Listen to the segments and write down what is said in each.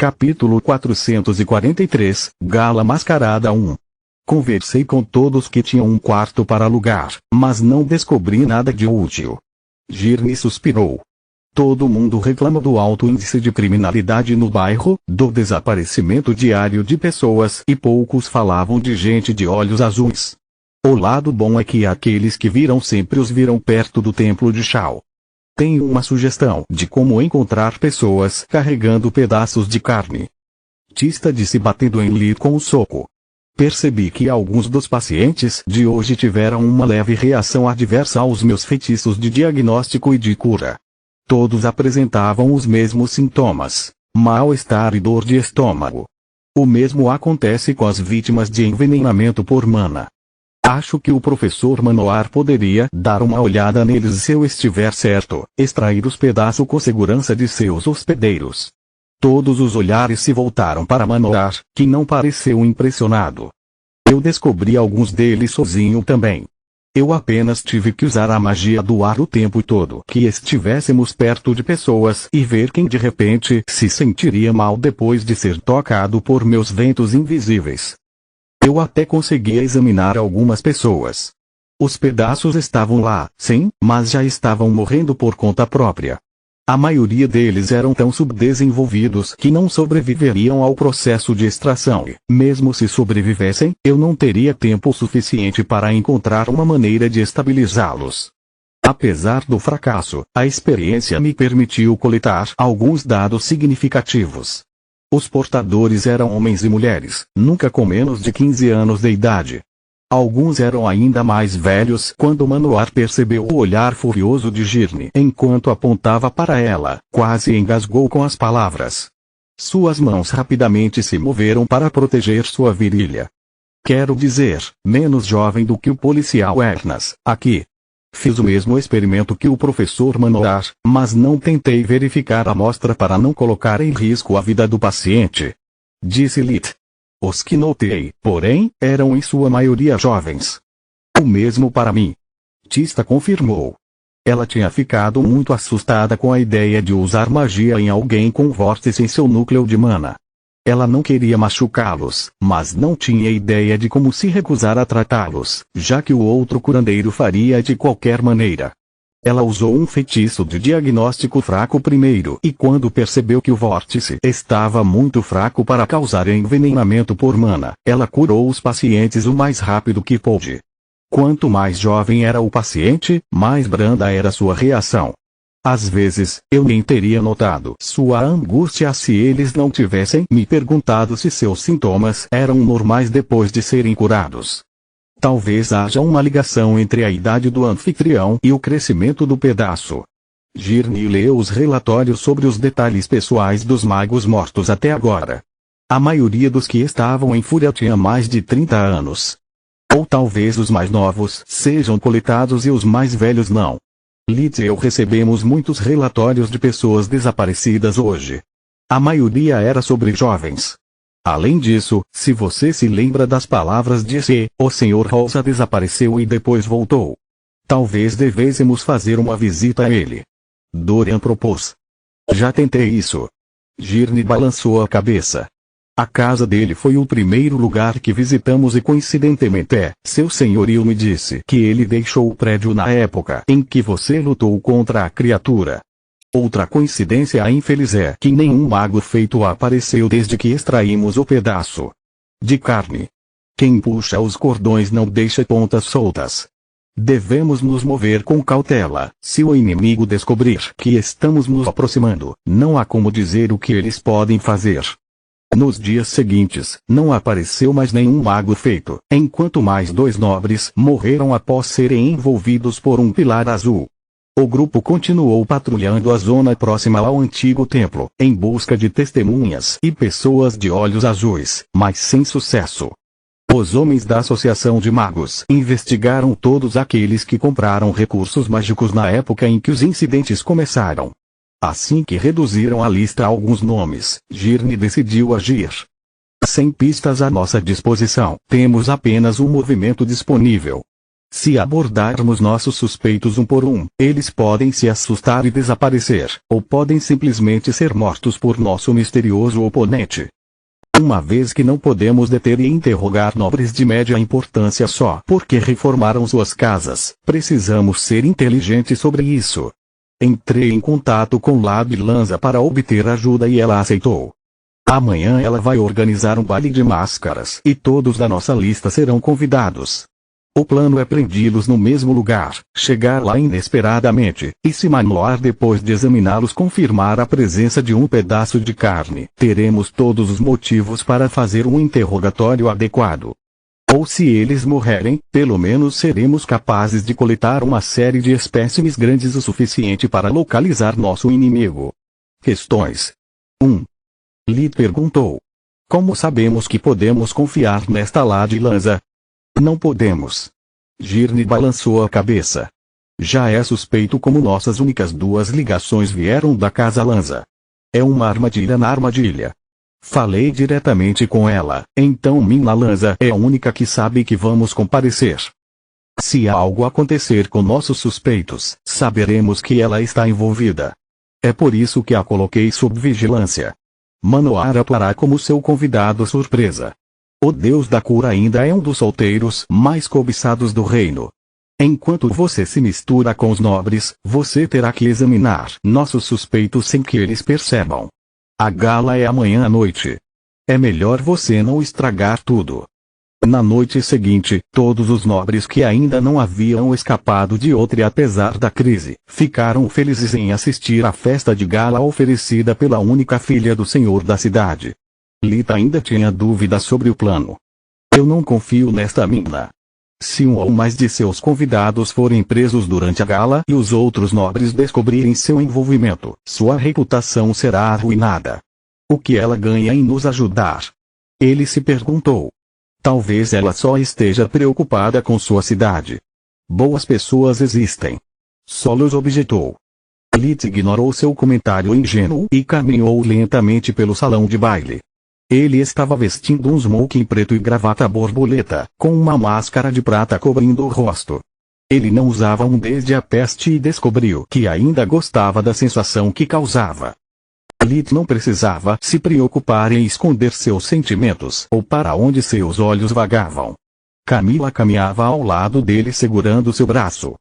Capítulo 443, Gala Mascarada 1. Conversei com todos que tinham um quarto para alugar, mas não descobri nada de útil. Girne suspirou. Todo mundo reclama do alto índice de criminalidade no bairro, do desaparecimento diário de pessoas, e poucos falavam de gente de olhos azuis. O lado bom é que aqueles que viram sempre os viram perto do templo de Shao. Tenho uma sugestão de como encontrar pessoas carregando pedaços de carne. Tista disse batendo em Li com o soco. Percebi que alguns dos pacientes de hoje tiveram uma leve reação adversa aos meus feitiços de diagnóstico e de cura. Todos apresentavam os mesmos sintomas: mal-estar e dor de estômago. O mesmo acontece com as vítimas de envenenamento por mana. Acho que o professor Manoar poderia dar uma olhada neles e, se eu estiver certo, extrair os pedaços com segurança de seus hospedeiros. Todos os olhares se voltaram para Manoar, que não pareceu impressionado. Eu descobri alguns deles sozinho também. Eu apenas tive que usar a magia do ar o tempo todo que estivéssemos perto de pessoas e ver quem de repente se sentiria mal depois de ser tocado por meus ventos invisíveis. Eu até conseguia examinar algumas pessoas. Os pedaços estavam lá, sim, mas já estavam morrendo por conta própria. A maioria deles eram tão subdesenvolvidos que não sobreviveriam ao processo de extração e, mesmo se sobrevivessem, eu não teria tempo suficiente para encontrar uma maneira de estabilizá-los. Apesar do fracasso, a experiência me permitiu coletar alguns dados significativos. Os portadores eram homens e mulheres, nunca com menos de 15 anos de idade. Alguns eram ainda mais velhos quando Manoar percebeu o olhar furioso de Girne enquanto apontava para ela, quase engasgou com as palavras. Suas mãos rapidamente se moveram para proteger sua virilha. Quero dizer, menos jovem do que o policial Ernas, aqui. Fiz o mesmo experimento que o professor Manoar, mas não tentei verificar a amostra para não colocar em risco a vida do paciente. Disse Lit. Os que notei, porém, eram em sua maioria jovens. O mesmo para mim. Tista confirmou. Ela tinha ficado muito assustada com a ideia de usar magia em alguém com vórtice em seu núcleo de mana. Ela não queria machucá-los, mas não tinha ideia de como se recusar a tratá-los, já que o outro curandeiro faria de qualquer maneira. Ela usou um feitiço de diagnóstico fraco primeiro e, quando percebeu que o vórtice estava muito fraco para causar envenenamento por mana, ela curou os pacientes o mais rápido que pôde. Quanto mais jovem era o paciente, mais branda era sua reação. Às vezes, eu nem teria notado sua angústia se eles não tivessem me perguntado se seus sintomas eram normais depois de serem curados. Talvez haja uma ligação entre a idade do anfitrião e o crescimento do pedaço. Girne leu os relatórios sobre os detalhes pessoais dos magos mortos até agora. A maioria dos que estavam em fúria tinha mais de 30 anos. Ou talvez os mais novos sejam coletados e os mais velhos não. Lit e eu recebemos muitos relatórios de pessoas desaparecidas hoje. A maioria era sobre jovens. Além disso, se você se lembra das palavras de Se, o Sr. Rosa desapareceu e depois voltou. Talvez devêssemos fazer uma visita a ele. Dorian propôs. Já tentei isso. Girne balançou a cabeça. A casa dele foi o primeiro lugar que visitamos e, coincidentemente, seu senhorio me disse que ele deixou o prédio na época em que você lutou contra a criatura. Outra coincidência infeliz é que nenhum mago feito apareceu desde que extraímos o pedaço de carne. Quem puxa os cordões não deixa pontas soltas. Devemos nos mover com cautela. Se o inimigo descobrir que estamos nos aproximando, não há como dizer o que eles podem fazer. Nos dias seguintes, não apareceu mais nenhum mago feito, enquanto mais 2 nobres morreram após serem envolvidos por um pilar azul. O grupo continuou patrulhando a zona próxima ao antigo templo, em busca de testemunhas e pessoas de olhos azuis, mas sem sucesso. Os homens da Associação de Magos investigaram todos aqueles que compraram recursos mágicos na época em que os incidentes começaram. Assim que reduziram a lista a alguns nomes, Girne decidiu agir. Sem pistas à nossa disposição, temos apenas um movimento disponível. Se abordarmos nossos suspeitos um por um, eles podem se assustar e desaparecer, ou podem simplesmente ser mortos por nosso misterioso oponente. Uma vez que não podemos deter e interrogar nobres de média importância só porque reformaram suas casas, precisamos ser inteligentes sobre isso. Entrei em contato com Lady Lanza para obter ajuda e ela aceitou. Amanhã ela vai organizar um baile de máscaras e todos da nossa lista serão convidados. O plano é prendê-los no mesmo lugar, chegar lá inesperadamente, e se Manoar depois de examiná-los confirmar a presença de um pedaço de carne, teremos todos os motivos para fazer um interrogatório adequado. Ou se eles morrerem, pelo menos seremos capazes de coletar uma série de espécimes grandes o suficiente para localizar nosso inimigo. Questões. 1. Lee perguntou. Como sabemos que podemos confiar nesta Lady Lanza? Não podemos. Girne balançou a cabeça. Já é suspeito como nossas únicas duas ligações vieram da casa Lanza. É uma armadilha na armadilha. Falei diretamente com ela, então Minna Lanza é a única que sabe que vamos comparecer. Se algo acontecer com nossos suspeitos, saberemos que ela está envolvida. É por isso que a coloquei sob vigilância. Manoar atuará como seu convidado surpresa. O deus da cura ainda é um dos solteiros mais cobiçados do reino. Enquanto você se mistura com os nobres, você terá que examinar nossos suspeitos sem que eles percebam. A gala é amanhã à noite. É melhor você não estragar tudo. Na noite seguinte, todos os nobres que ainda não haviam escapado de outra apesar da crise, ficaram felizes em assistir à festa de gala oferecida pela única filha do senhor da cidade. Lita ainda tinha dúvidas sobre o plano. Eu não confio nesta Minna. Se um ou mais de seus convidados forem presos durante a gala e os outros nobres descobrirem seu envolvimento, sua reputação será arruinada. O que ela ganha em nos ajudar? Ele se perguntou. Talvez ela só esteja preocupada com sua cidade. Boas pessoas existem. Solos objetou. Lit ignorou seu comentário ingênuo e caminhou lentamente pelo salão de baile. Ele estava vestindo um smoking preto e gravata borboleta, com uma máscara de prata cobrindo o rosto. Ele não usava um desde a peste e descobriu que ainda gostava da sensação que causava. Lit não precisava se preocupar em esconder seus sentimentos ou para onde seus olhos vagavam. Camila caminhava ao lado dele segurando seu braço.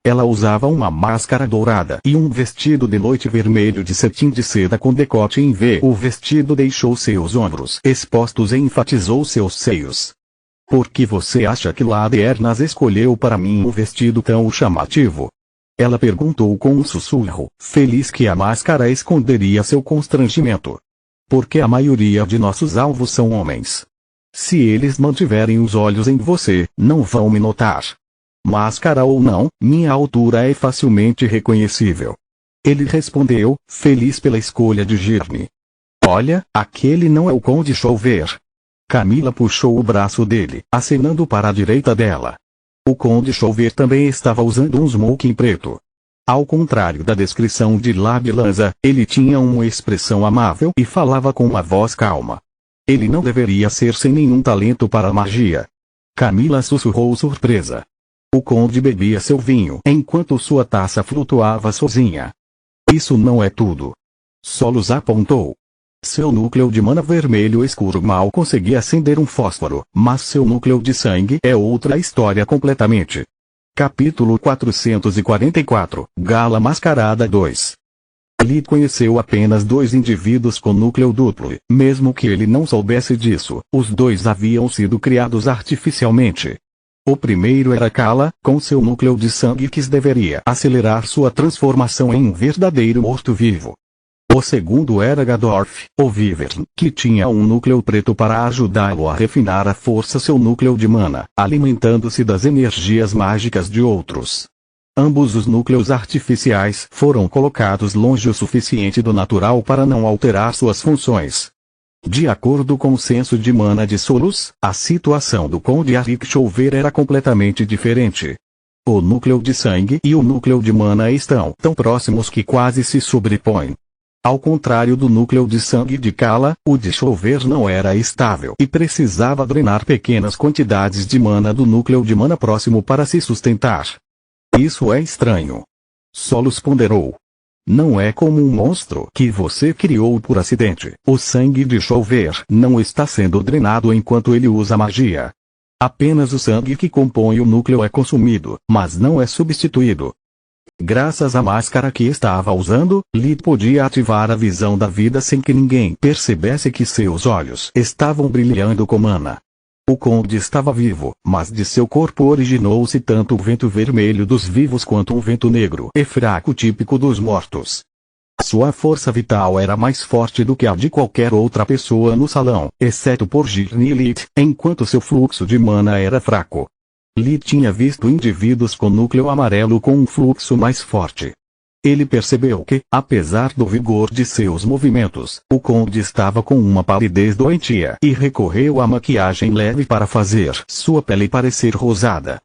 Ela usava uma máscara dourada e um vestido de noite vermelho de cetim de seda com decote em V. O vestido deixou seus ombros expostos e enfatizou seus seios. Por que você acha que Lady Ernaz escolheu para mim um vestido tão chamativo? Ela perguntou com um sussurro, feliz que a máscara esconderia seu constrangimento. Porque a maioria de nossos alvos são homens. Se eles mantiverem os olhos em você, não vão me notar. Máscara ou não, minha altura é facilmente reconhecível. Ele respondeu, feliz pela escolha de Girne. Olha, aquele não é o Conde Chauver. Camila puxou o braço dele, acenando para a direita dela. O Conde Chauver também estava usando um smoking preto. Ao contrário da descrição de Lady Lanza, ele tinha uma expressão amável e falava com uma voz calma. Ele não deveria ser sem nenhum talento para a magia. Camila sussurrou surpresa. O conde bebia seu vinho enquanto sua taça flutuava sozinha. Isso não é tudo. Solos apontou. Seu núcleo de mana vermelho escuro mal conseguia acender um fósforo, mas seu núcleo de sangue é outra história completamente. Capítulo 444, Gala Mascarada 2. Lee conheceu apenas dois indivíduos com núcleo duplo, mesmo que ele não soubesse disso, os dois haviam sido criados artificialmente. O primeiro era Kala, com seu núcleo de sangue que deveria acelerar sua transformação em um verdadeiro morto-vivo. O segundo era Gadorf, o Wyvern, que tinha um núcleo preto para ajudá-lo a refinar a força seu núcleo de mana, alimentando-se das energias mágicas de outros. Ambos os núcleos artificiais foram colocados longe o suficiente do natural para não alterar suas funções. De acordo com o senso de mana de Solos, a situação do Conde Arik Chauver era completamente diferente. O núcleo de sangue e o núcleo de mana estão tão próximos que quase se sobrepõem. Ao contrário do núcleo de sangue de Kala, o de Chover não era estável e precisava drenar pequenas quantidades de mana do núcleo de mana próximo para se sustentar. Isso é estranho. Solos ponderou. Não é como um monstro que você criou por acidente. O sangue de Chover não está sendo drenado enquanto ele usa magia. Apenas o sangue que compõe o núcleo é consumido, mas não é substituído. Graças à máscara que estava usando, Lid podia ativar a visão da vida sem que ninguém percebesse que seus olhos estavam brilhando com mana. O conde estava vivo, mas de seu corpo originou-se tanto o vento vermelho dos vivos quanto um vento negro e fraco típico dos mortos. Sua força vital era mais forte do que a de qualquer outra pessoa no salão, exceto por Girne e Lid, enquanto seu fluxo de mana era fraco. Lid tinha visto indivíduos com núcleo amarelo com um fluxo mais forte. Ele percebeu que, apesar do vigor de seus movimentos, o conde estava com uma palidez doentia e recorreu à maquiagem leve para fazer sua pele parecer rosada.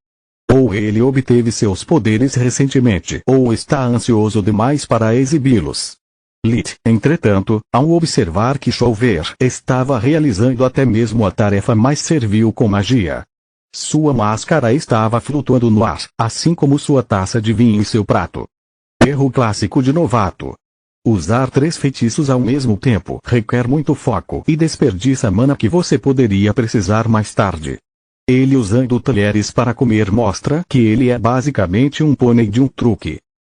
Ou ele obteve seus poderes recentemente, ou está ansioso demais para exibi-los. Lid, entretanto, ao observar que Chover estava realizando até mesmo a tarefa mais servil com magia. Sua máscara estava flutuando no ar, assim como sua taça de vinho e seu prato. Erro clássico de novato. Usar 3 feitiços ao mesmo tempo requer muito foco e desperdiça mana que você poderia precisar mais tarde. Ele usando talheres para comer mostra que ele é basicamente um pônei de um truque.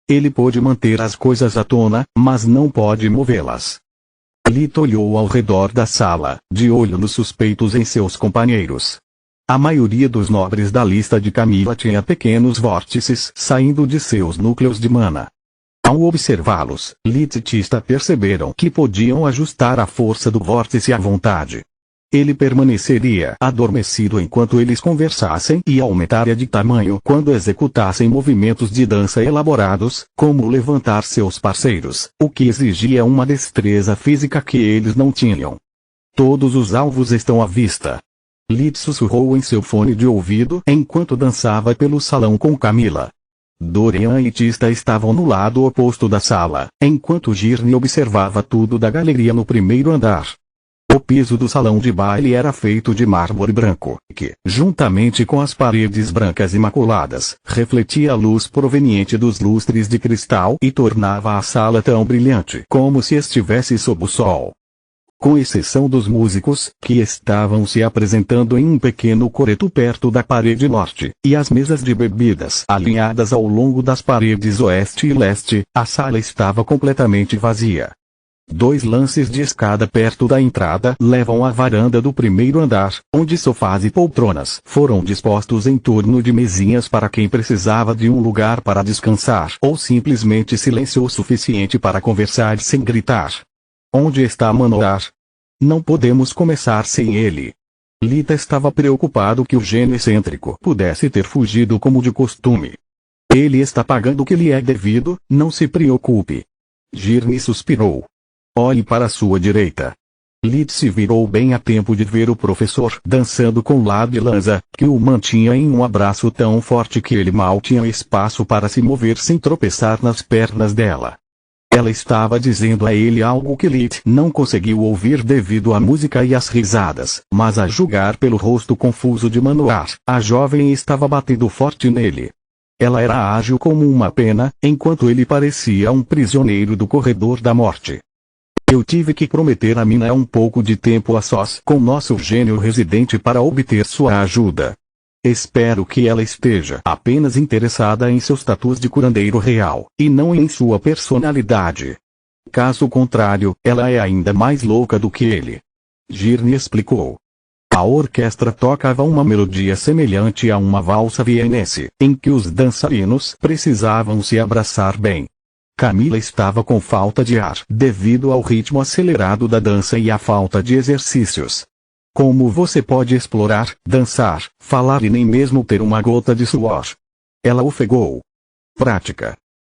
Ele pode manter as coisas à tona, mas não pode movê-las. Lito olhou ao redor da sala, de olho nos suspeitos em seus companheiros. A maioria dos nobres da lista de Camila tinha pequenos vórtices saindo de seus núcleos de mana. Ao observá-los, Lid e Tista perceberam que podiam ajustar a força do vórtice à vontade. Ele permaneceria adormecido enquanto eles conversassem e aumentaria de tamanho quando executassem movimentos de dança elaborados, como levantar seus parceiros, o que exigia uma destreza física que eles não tinham. Todos os alvos estão à vista. Lid sussurrou em seu fone de ouvido enquanto dançava pelo salão com Camila. Dorian e Tista estavam no lado oposto da sala, enquanto Girne observava tudo da galeria no primeiro andar. O piso do salão de baile era feito de mármore branco, que, juntamente com as paredes brancas imaculadas, refletia a luz proveniente dos lustres de cristal e tornava a sala tão brilhante como se estivesse sob o sol. Com exceção dos músicos, que estavam se apresentando em um pequeno coreto perto da parede norte, e as mesas de bebidas alinhadas ao longo das paredes oeste e leste, a sala estava completamente vazia. 2 lances de escada perto da entrada levam à varanda do primeiro andar, onde sofás e poltronas foram dispostos em torno de mesinhas para quem precisava de um lugar para descansar ou simplesmente silêncio o suficiente para conversar sem gritar. Onde está Manoar? Não podemos começar sem ele. Lita estava preocupado que o gênio excêntrico pudesse ter fugido como de costume. Ele está pagando o que lhe é devido, não se preocupe. Girne suspirou. Olhe para sua direita. Lid se virou bem a tempo de ver o professor dançando com Lad Lanza, que o mantinha em um abraço tão forte que ele mal tinha espaço para se mover sem tropeçar nas pernas dela. Ela estava dizendo a ele algo que Lid não conseguiu ouvir devido à música e às risadas, mas a julgar pelo rosto confuso de Manoar, a jovem estava batendo forte nele. Ela era ágil como uma pena, enquanto ele parecia um prisioneiro do corredor da morte. Eu tive que prometer a Mina um pouco de tempo a sós com nosso gênio residente para obter sua ajuda. Espero que ela esteja apenas interessada em seus tatus de curandeiro real, e não em sua personalidade. Caso contrário, ela é ainda mais louca do que ele. Girne explicou. A orquestra tocava uma melodia semelhante a uma valsa vienense, em que os dançarinos precisavam se abraçar bem. Camila estava com falta de ar devido ao ritmo acelerado da dança e à falta de exercícios. Como você pode explorar, dançar, falar e nem mesmo ter uma gota de suor? Ela ofegou. Prática.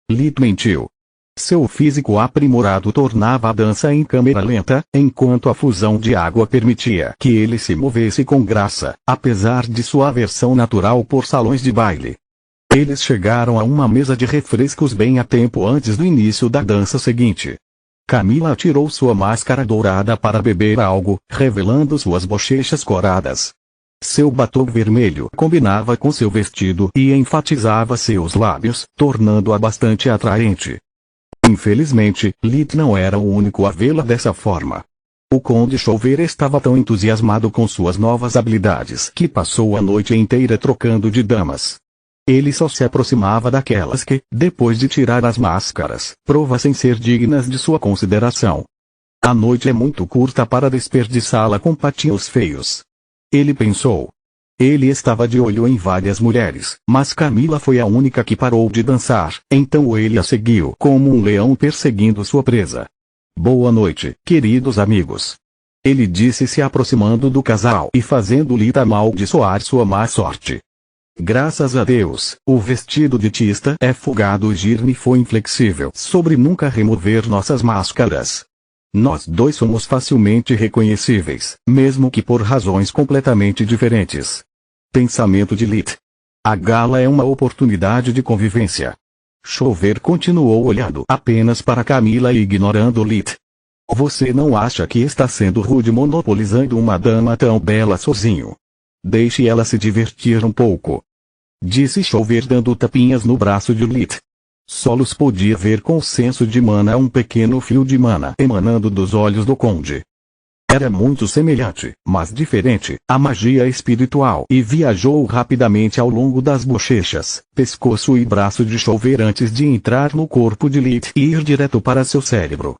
Lid mentiu. Seu físico aprimorado tornava a dança em câmera lenta, enquanto a fusão de água permitia que ele se movesse com graça, apesar de sua aversão natural por salões de baile. Eles chegaram a uma mesa de refrescos bem a tempo antes do início da dança seguinte. Camila tirou sua máscara dourada para beber algo, revelando suas bochechas coradas. Seu batom vermelho combinava com seu vestido e enfatizava seus lábios, tornando-a bastante atraente. Infelizmente, Lit não era o único a vê-la dessa forma. O Conde Chauver estava tão entusiasmado com suas novas habilidades que passou a noite inteira trocando de damas. Ele só se aproximava daquelas que, depois de tirar as máscaras, provassem ser dignas de sua consideração. A noite é muito curta para desperdiçá-la com patinhos feios. Ele pensou. Ele estava de olho em várias mulheres, mas Camila foi a única que parou de dançar, então ele a seguiu como um leão perseguindo sua presa. Boa noite, queridos amigos. Ele disse se aproximando do casal e fazendo Lit amaldiçoar sua má sorte. Graças a Deus, o vestido de Tista é folgado e Girne foi inflexível sobre nunca remover nossas máscaras. Nós dois somos facilmente reconhecíveis, mesmo que por razões completamente diferentes. Pensamento de Lit. A gala é uma oportunidade de convivência. Chauver continuou olhando apenas para Camila e ignorando Lit. Você não acha que está sendo rude monopolizando uma dama tão bela sozinho? Deixe ela se divertir um pouco. Disse Chauver dando tapinhas no braço de Lit. Solos podia ver com o senso de mana um pequeno fio de mana emanando dos olhos do conde. Era muito semelhante, mas diferente, à magia espiritual e viajou rapidamente ao longo das bochechas, pescoço e braço de Chauver antes de entrar no corpo de Lit e ir direto para seu cérebro.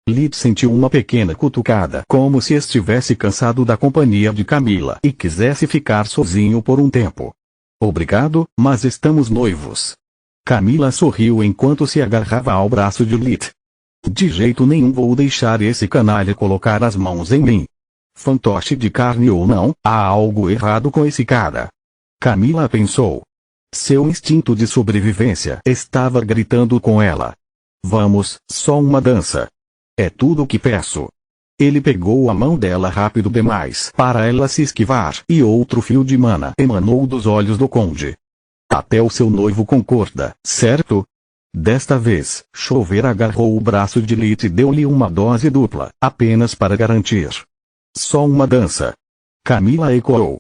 Lit sentiu uma pequena cutucada como se estivesse cansado da companhia de Camila e quisesse ficar sozinho por um tempo. Obrigado, mas estamos noivos. Camila sorriu enquanto se agarrava ao braço de Lit. De jeito nenhum vou deixar esse canalha colocar as mãos em mim. Fantoche de carne ou não, há algo errado com esse cara. Camila pensou. Seu instinto de sobrevivência estava gritando com ela. Vamos, só uma dança. É tudo o que peço. Ele pegou a mão dela rápido demais para ela se esquivar e outro fio de mana emanou dos olhos do conde. Até o seu noivo concorda, certo? Desta vez, Chauver agarrou o braço de Lit e deu-lhe uma dose dupla, apenas para garantir. Só uma dança. Camila ecoou.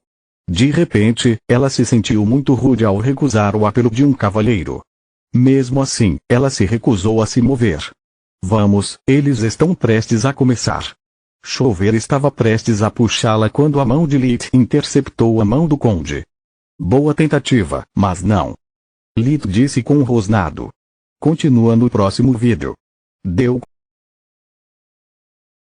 De repente, ela se sentiu muito rude ao recusar o apelo de um cavalheiro. Mesmo assim, ela se recusou a se mover. Vamos, eles estão prestes a começar. Chauver estava prestes a puxá-la quando a mão de Lit interceptou a mão do conde. Boa tentativa, mas não. Lit disse com um rosnado. Continua no próximo vídeo. Deu.